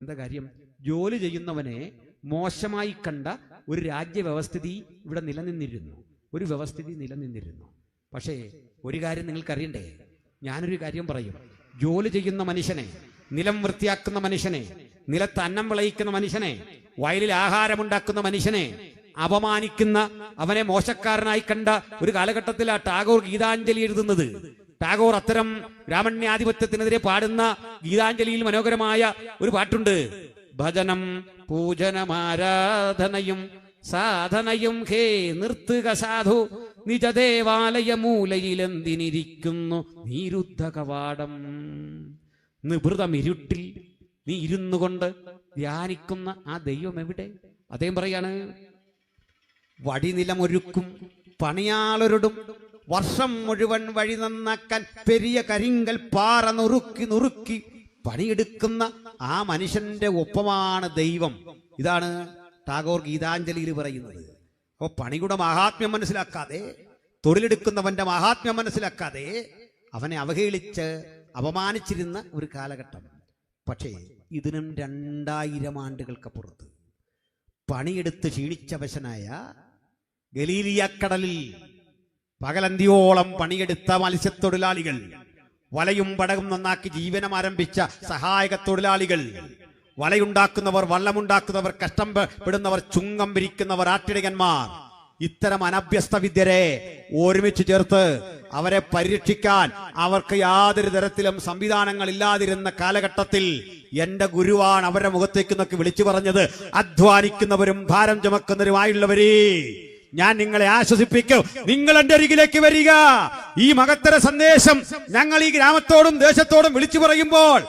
എന്താ കാര്യം? ജോലി ചെയ്യുന്നവനെ മോശമായി കണ്ട ഒരു രാജ്യവ്യവസ്ഥിതി ഇവിടെ നിലനിന്നിരുന്നു, ഒരു വ്യവസ്ഥിതി നിലനിന്നിരുന്നു. പക്ഷേ ഒരു കാര്യം നിങ്ങൾക്കറിയണ്ടേ? ഞാനൊരു കാര്യം പറയും. ജോലി ചെയ്യുന്ന മനുഷ്യനെ, നിലം വൃത്തിയാക്കുന്ന മനുഷ്യനെ, നിലത്ത് അന്നം വിളയിക്കുന്ന മനുഷ്യനെ, വയലിൽ ആഹാരമുണ്ടാക്കുന്ന മനുഷ്യനെ അപമാനിക്കുന്ന, അവനെ മോശക്കാരനായി കണ്ട ഒരു കാലഘട്ടത്തിലാണ് ടാഗോർ ഗീതാഞ്ജലി എഴുതുന്നത്. ടാഗോർ അത്തരം ബ്രാഹ്മണ്യാധിപത്യത്തിനെതിരെ പാടുന്ന ഗീതാഞ്ജലിയിൽ മനോഹരമായ ഒരു പാട്ടുണ്ട്. ഭജനം പൂജനമാരാധനയും സാധനയും ഹേ നിർത്തുക സാധു, നിജദേവാലയ മൂലയിലെന്തിനിരിക്കുന്നു നീരുദ്ധ കവാടം. നിഭൃതമിരുട്ടിൽ നീ ഇരുന്നു കൊണ്ട് ധ്യാനിക്കുന്ന ആ ദൈവം എവിടെ? അദ്ദേഹം പറയാണ്, വടിനിലമൊരുക്കും പണിയാളരോടും വർഷം മുഴുവൻ വഴി നന്നാക്കാൻ പെരിയ കരിങ്കൽ പാറ നുറുക്കി നുറുക്കി പണിയെടുക്കുന്ന ആ മനുഷ്യന്റെ ഒപ്പമാണ് ദൈവം. ഇതാണ് ടാഗോർ ഗീതാഞ്ജലിയിൽ പറയുന്നത്. അപ്പൊ പണിയുടെ മഹാത്മ്യം മനസ്സിലാക്കാതെ, തൊഴിലെടുക്കുന്നവന്റെ മഹാത്മ്യം മനസ്സിലാക്കാതെ അവനെ അവഹേളിച്ച് അപമാനിച്ചിരുന്ന ഒരു കാലഘട്ടം. പക്ഷേ ഇതിനും 2000 ആണ്ടുകൾക്കപ്പുറത്ത് പണിയെടുത്ത് ക്ഷീണിച്ചവശനായ ഗലീലിയക്കടലിൽ പകലന്തിയോളം പണിയെടുത്ത മത്സ്യത്തൊഴിലാളികൾ, വലയും പടകും നന്നാക്കി ജീവനം ആരംഭിച്ച സഹായക തൊഴിലാളികൾ, വലയുണ്ടാക്കുന്നവർ, വള്ളമുണ്ടാക്കുന്നവർ, കഷ്ടപ്പെടുന്നവർ, ചുങ്കം വിരിക്കുന്നവർ, ആട്ടിടയന്മാർ, ഇത്തരം അനഭ്യസ്ത വിദ്യരെ ഒരുമിച്ച് ചേർത്ത് അവരെ പരിരക്ഷിക്കാൻ അവർക്ക് യാതൊരു തരത്തിലും സംവിധാനങ്ങൾ ഇല്ലാതിരുന്ന കാലഘട്ടത്തിൽ എന്റെ ഗുരുവാണ് അവരുടെ മുഖത്തേക്ക് നോക്കി വിളിച്ചു പറഞ്ഞത്, അധ്വാനിക്കുന്നവരും ഭാരം ചുമക്കുന്നവരുമായുള്ളവരേ, ഞാൻ നിങ്ങളെ ആശ്വസിപ്പിക്കും, നിങ്ങൾ എന്റെ അരികിലേക്ക് വരിക. ഈ മഹത്തര സന്ദേശം ഞങ്ങൾ ഈ ഗ്രാമത്തോടും ദേശത്തോടും വിളിച്ചു പറയുമ്പോൾ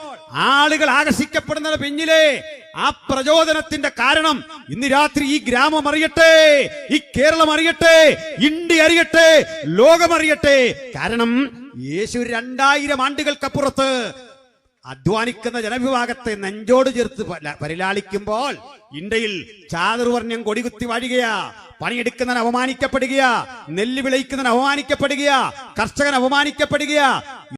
ആളുകൾ ആകർഷിക്കപ്പെടുന്നത് പിന്നിലെ ആ പ്രചോദനത്തിന്റെ കാരണം ഇന്ന് രാത്രി ഈ ഗ്രാമം അറിയട്ടെ, ഈ കേരളം അറിയട്ടെ, ഇന്ത്യ അറിയട്ടെ, ലോകം അറിയട്ടെ. കാരണം യേശു 2000 ആണ്ടുകൾക്കപ്പുറത്ത് അധ്വാനിക്കുന്ന ജനവിഭാഗത്തെ നെഞ്ചോട് ചേർത്ത് പരിലാളിക്കുമ്പോൾ ഇന്ത്യയിൽ ചാതുർവർണ്ണ്യം കൊടികുത്തി വാഴുകയാ. പണിയെടുക്കുന്നവൻ അവമാനിക്കപ്പെടുകയാ, നെല്ല് വിളയിക്കുന്നവൻ അവമാനിക്കപ്പെടുകയാ, കർഷകൻ അവമാനിക്കപ്പെടുകയാ,